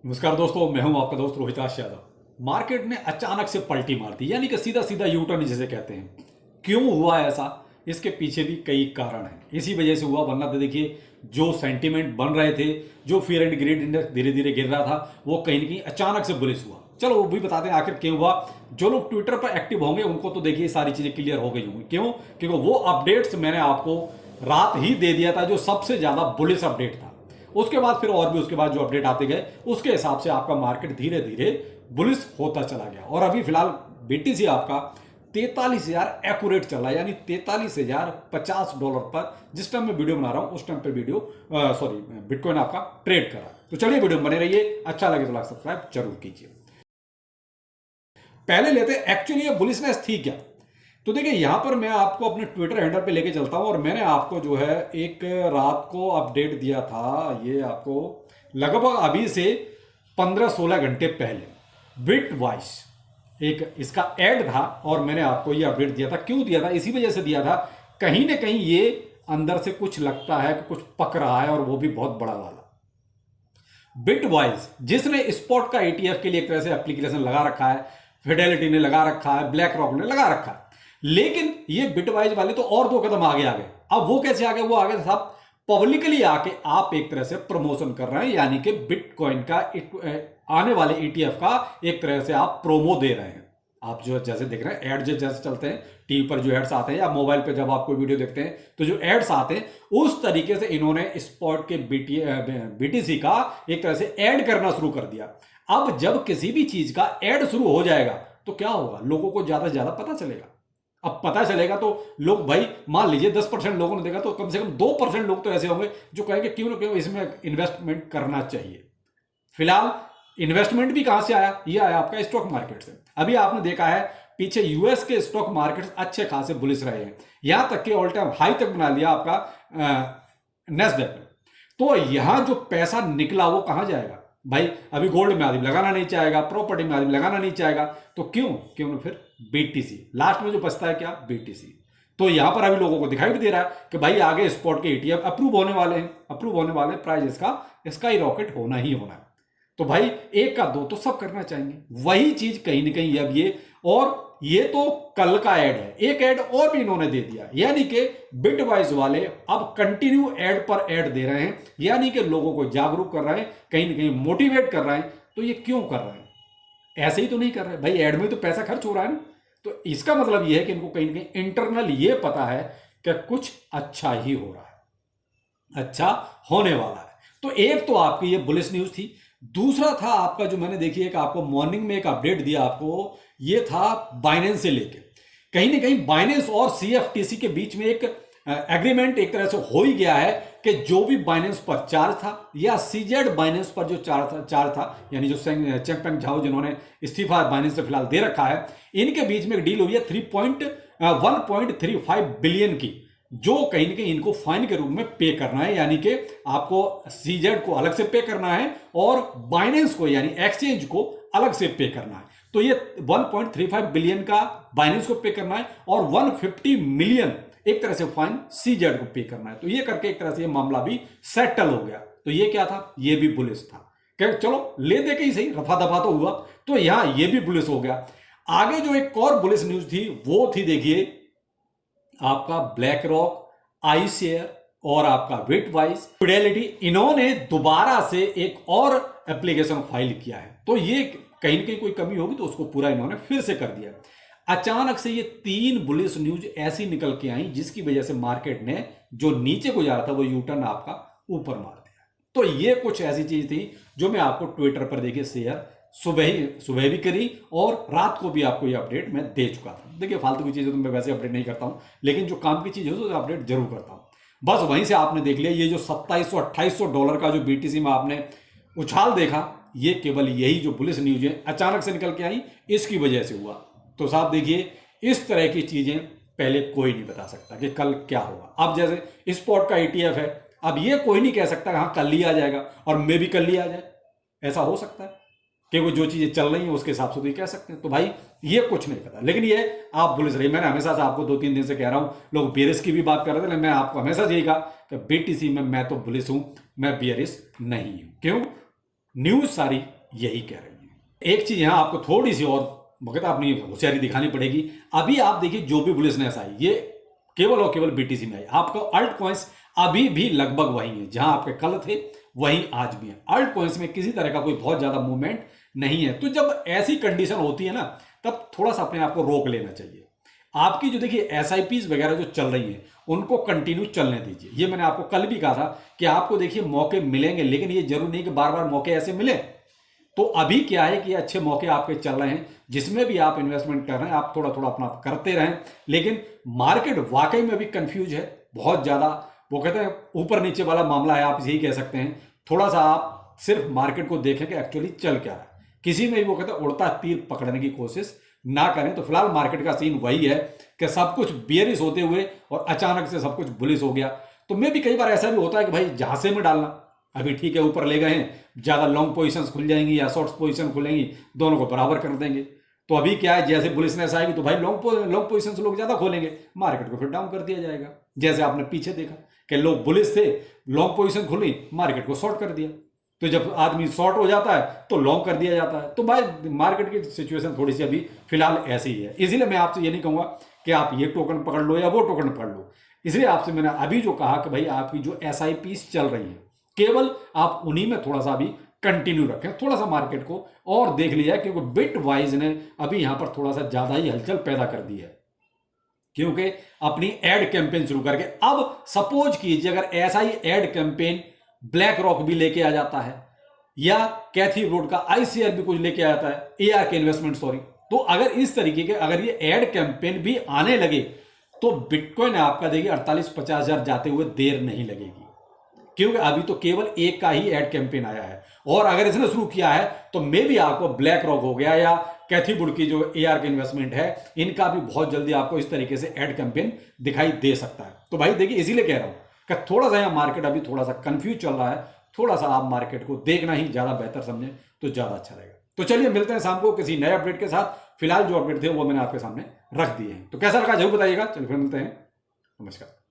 नमस्कार दोस्तों, मैं हूं आपका दोस्त रोहिताश यादव। मार्केट ने अचानक से पलटी मार दी, यानी कि सीधा सीधा यू टर्न जिसे कहते हैं। क्यों हुआ ऐसा? इसके पीछे भी कई कारण हैं। इसी वजह से हुआ, वरना तो देखिए जो सेंटीमेंट बन रहे थे, जो फियर एंड ग्रीड इंडेक्स धीरे धीरे गिर रहा था, वो कहीं ना कहीं अचानक से बुलिश हुआ। चलो वो भी बताते हैं आखिर क्यों हुआ। जो लोग ट्विटर पर एक्टिव होंगे उनको तो देखिए सारी चीजें क्लियर हो गई होंगी। क्यों? क्योंकि वो अपडेट्स मैंने आपको रात ही दे दिया था, जो सबसे ज्यादा बुलिश अपडेट था। उसके बाद फिर और भी उसके बाद जो अपडेट आते गए, उसके हिसाब से आपका मार्केट धीरे धीरे बुलिश होता चला गया। और अभी फिलहाल बीटीसी आपका 43,000 एक्यूरेट चल रहा है, यानी $43,050 पर जिस टाइम मैं वीडियो बना रहा हूं उस टाइम पे बिटकॉइन आपका ट्रेड कर रहा है। तो चलिए वीडियो में बने रहिए, अच्छा लगे तो लाइक सब्सक्राइब जरूर कीजिए। पहले लेते एक्चुअली ये बुलिशनेस थी क्या। तो देखिए यहां पर मैं आपको अपने ट्विटर हैंडल पे लेके चलता हूं, और मैंने आपको जो है एक रात को अपडेट दिया था, ये आपको लगभग अभी से 15-16 घंटे पहले बिट वाइस एक इसका ऐड था, और मैंने आपको ये अपडेट दिया था। क्यों दिया था? इसी वजह से दिया था, कहीं ना कहीं ये अंदर से कुछ लगता है कि कुछ पक रहा है, और वो भी बहुत बड़ा वाला। बिटवाइज जिसने स्पॉट का ETF के लिए एक तरह से एप्लीकेशन लगा रखा है, फिडेलिटी ने लगा रखा है, ब्लैक रॉक ने लगा रखा है, लेकिन ये बिटवाइज वाले तो और 2 कदम आगे आ गए। अब वो कैसे आ गए? वो आगे साहब पब्लिकली आके आप एक तरह से प्रमोशन कर रहे हैं, यानी कि बिटकॉइन का आने वाले ETF का एक तरह से आप प्रोमो दे रहे हैं। आप जो जैसे देख रहे हैं एड जैसे चलते हैं टीवी पर, जो एड्स आते हैं, या मोबाइल पे जब आप कोई वीडियो देखते हैं तो जो एड्स आते हैं, उस तरीके से इन्होंने स्पॉट के बीटीसी का एक तरह से ऐड करना शुरू कर दिया। अब जब किसी भी चीज का ऐड शुरू हो जाएगा तो क्या होगा? लोगों को ज्यादा से ज्यादा पता चलेगा। अब पता चलेगा तो लोग, भाई मान लीजिए 10% लोगों ने देखा, तो कम से कम 2% लोग तो ऐसे होंगे जो कहेंगे क्यों ना क्यों इसमें इन्वेस्टमेंट करना चाहिए। फिलहाल इन्वेस्टमेंट भी कहां से आया? ये आया आपका स्टॉक मार्केट से। अभी आपने देखा है पीछे यूएस के स्टॉक मार्केट अच्छे खासे बुलिश रहे हैं, यहां तक कि ऑल टाइम हाई तक बना लिया आपका नेस्डेक ने। तो यहां जो पैसा निकला वो कहां जाएगा? भाई अभी गोल्ड में आदमी लगाना नहीं चाहेगा, प्रॉपर्टी में आदमी लगाना नहीं चाहेगा, तो क्यों ना फिर बीटीसी लास्ट में जो बचता है, क्या? बीटीसी। तो यहां पर अभी लोगों को दिखाई भी दे रहा है कि भाई आगे स्पॉट के ETF अप्रूव होने वाले हैं, प्राइस इसका ही रॉकेट होना ही होना है। तो भाई एक का दो तो सब करना चाहेंगे, वही चीज कहीं ना कहीं अब ये तो कल का ऐड है, एक ऐड और भी इन्होंने दे दिया, यानी कि बिटवाइज वाले अब कंटिन्यू ऐड पर ऐड दे रहे हैं, यानी कि लोगों को जागरूक कर रहे हैं, कहीं ना कहीं मोटिवेट कर रहे हैं। तो ये क्यों कर रहे हैं? ऐसे ही तो नहीं कर रहे भाई, ऐड में तो पैसा खर्च हो रहा है ना। तो इसका मतलब ये है कि इनको कहीं ना कहीं इंटरनल ये पता है कि कुछ अच्छा ही हो रहा है, अच्छा होने वाला है। तो एक तो आपकी ये बुलिश न्यूज थी। दूसरा था आपका, जो मैंने देखिए एक आपको मॉर्निंग में एक अपडेट दिया आपको, ये था बाइनेंस से लेके। कहीं ना कहीं बाइनेंस और CFTC के बीच में एक एग्रीमेंट एक तरह से हो ही गया है कि जो भी बाइनेंस पर चार्ज था, या CZ बाइनेंस पर जो चार्ज था, यानी जो चेंगपेंग झाओ जिन्होंने इस्तीफा बाइनेंस से फिलहाल दे रखा है, इनके बीच में एक डील हुई है 1.35 बिलियन की, जो कहीं ना कहीं इनको फाइन के रूप में पे करना है, यानी कि आपको CZ को अलग से पे करना है और बाइनेंस को यानी एक्सचेंज को अलग से पे करना है। तो ये 1.35 बिलियन का बाइनेंस को पे करना है, और 150 मिलियन एक तरह से फाइन CZ को पे करना है। तो ये करके एक तरह से ये मामला भी सेटल हो गया। तो ये क्या था? ये भी बुलिश था कि चलो ले दे के ही सही, रफा दफा तो हुआ। तो यहां ये भी बुलिश हो गया। आगे जो एक और बुलिश न्यूज थी वो थी, देखिए आपका ब्लैक रॉक, iShares और आपका बिटवाइज, फिडेलिटी, इन्होंने दोबारा से एक और एप्लीकेशन फाइल किया है। तो ये कहीं ना कहीं कोई कमी होगी तो उसको पूरा इन्होंने फिर से कर दिया। अचानक से ये 3 बुलिश न्यूज ऐसी निकल के आई, जिसकी वजह से मार्केट ने जो नीचे को जा रहा था वो यूटर्न आपका ऊपर मार दिया। तो ये कुछ ऐसी चीज थी जो मैं आपको ट्विटर पर देखिए शेयर सुबह भी करी, और रात को भी आपको ये अपडेट मैं दे चुका था। देखिए फालतू की चीजें तो मैं वैसे अपडेट नहीं करता हूं, लेकिन जो काम की चीज है तो अपडेट जरूर करता हूं। बस वहीं से आपने देख लिया, ये जो $2700-2800 का जो BTC में आपने उछाल देखा, ये केवल यही जो पुलिस न्यूज है अचानक से निकल के आई, इसकी वजह से हुआ। तो साहब देखिए, इस तरह की चीजें पहले कोई नहीं बता सकता कि कल क्या होगा। अब जैसे स्पॉट का ETF है, अब ये कोई नहीं कह सकता हाँ कल ही आ जाएगा, और मे भी कल ही आ जाए। ऐसा हो सकता है कि वो जो चीजें चल रही हैं उसके हिसाब से तो ये कह सकते हैं। तो भाई ये कुछ नहीं पता, लेकिन ये आप बुलिश रही। मैंने हमेशा से आपको 2-3 दिन से कह रहा हूं, लोग बेरिस की भी बात कर रहे थे, लेकिन मैं आपको हमेशा यही कहा कि BTC में मैं तो बुलिश हूं, मैं बेरिस नहीं हूं। क्यों? न्यूज सारी यही कह रही है। एक चीज यहां आपको थोड़ी सी और मगर अपनी होशियारी दिखानी पड़ेगी। अभी आप देखिए जो भी बुलिशनेस आई ये केवल और केवल बीटीसी में आई। आपको अल्ट कॉइंस अभी भी लगभग वही है, जहां आपके कल थे वहीं आज भी है। अल्ट कॉइंस में किसी तरह का कोई बहुत ज्यादा मूवमेंट नहीं है। तो जब ऐसी कंडीशन होती है ना, तब थोड़ा सा अपने आप को रोक लेना चाहिए। आपकी जो देखिए एसआईपीज वगैरह जो चल रही हैं उनको कंटिन्यू चलने दीजिए। ये मैंने आपको कल भी कहा था कि आपको देखिए मौके मिलेंगे, लेकिन ये जरूरी नहीं कि बार बार मौके ऐसे मिले। तो अभी क्या है कि अच्छे मौके आपके चल रहे हैं, जिसमें भी आप इन्वेस्टमेंट कर रहे हैं आप थोड़ा थोड़ा अपना करते रहें। लेकिन मार्केट वाकई में अभी कंफ्यूज है बहुत ज्यादा। वो कहते हैं ऊपर नीचे वाला मामला है, आप यही कह सकते हैं। थोड़ा सा आप सिर्फ मार्केट को देखें कि एक्चुअली चल क्या रहा है। किसी में भी वो कहते हैं उड़ता तीर पकड़ने की कोशिश ना करें। तो फिलहाल मार्केट का सीन वही है कि सब कुछ बियरिश होते हुए और अचानक से सब कुछ बुलिश हो गया। तो मे भी कई बार ऐसा भी होता है कि भाई झांसे में डालना, अभी ठीक है ऊपर ले गए हैं, ज्यादा लॉन्ग पोजीशंस खुल जाएंगी या शॉर्ट पोजीशन खुलेंगी, दोनों को बराबर कर देंगे। तो अभी क्या है, जैसे बुलिशनेस आएगी तो भाई लॉन्ग पोजीशंस लोग ज्यादा खोलेंगे, मार्केट को फिर डाउन कर दिया जाएगा। जैसे आपने पीछे देखा कि लोग बुलिश थे, लॉन्ग पोजीशन खुली, मार्केट को शॉर्ट कर दिया। तो जब आदमी शॉर्ट हो जाता है तो लॉन्ग कर दिया जाता है। तो भाई मार्केट की सिचुएशन थोड़ी सी अभी फिलहाल ऐसी ही है। इसीलिए मैं आपसे ये नहीं कहूंगा कि आप ये टोकन पकड़ लो या वो टोकन पकड़ लो। इसलिए आपसे मैंने अभी जो कहा कि भाई आपकी जो एसआईपीस चल रही है केवल आप उन्हीं में थोड़ा सा अभी कंटिन्यू रखें। थोड़ा सा मार्केट को और देख लिया, क्योंकि बिट वाइज ने अभी यहां पर थोड़ा सा ज्यादा ही हलचल पैदा कर दी है, क्योंकि अपनी एड कैंपेन शुरू करके। अब सपोज कीजिए अगर ऐसा ही एड कैंपेन ब्लैक रॉक भी लेके आ जाता है या कैथी वुड का आईसीआर भी कुछ लेके आता है, एआर के इन्वेस्टमेंट सॉरी, तो अगर इस तरीके के अगर ये एड कैंपेन भी आने लगे तो बिटकॉइन आपका देखिए 48-50 हजार जाते हुए देर नहीं लगेगी। क्योंकि अभी तो केवल एक का ही एड कैंपेन आया है, और अगर इसने शुरू किया है तो मे भी आपको ब्लैक रॉक हो गया या कैथी वुड की जो एआर के इन्वेस्टमेंट है इनका भी बहुत जल्दी आपको इस तरीके से एड कैंपेन दिखाई दे सकता है। तो भाई देखिए इसीलिए कह रहा हूं कि थोड़ा सा यहाँ मार्केट अभी थोड़ा सा कंफ्यूज चल रहा है। थोड़ा सा आप मार्केट को देखना ही ज्यादा बेहतर समझें तो ज्यादा अच्छा रहेगा। तो चलिए मिलते हैं शाम को किसी नए अपडेट के साथ। फिलहाल जो अपडेट थे वो मैंने आपके सामने रख दिए हैं। तो कैसा लगा जरूर बताइएगा। चलिए फिर मिलते हैं, नमस्कार।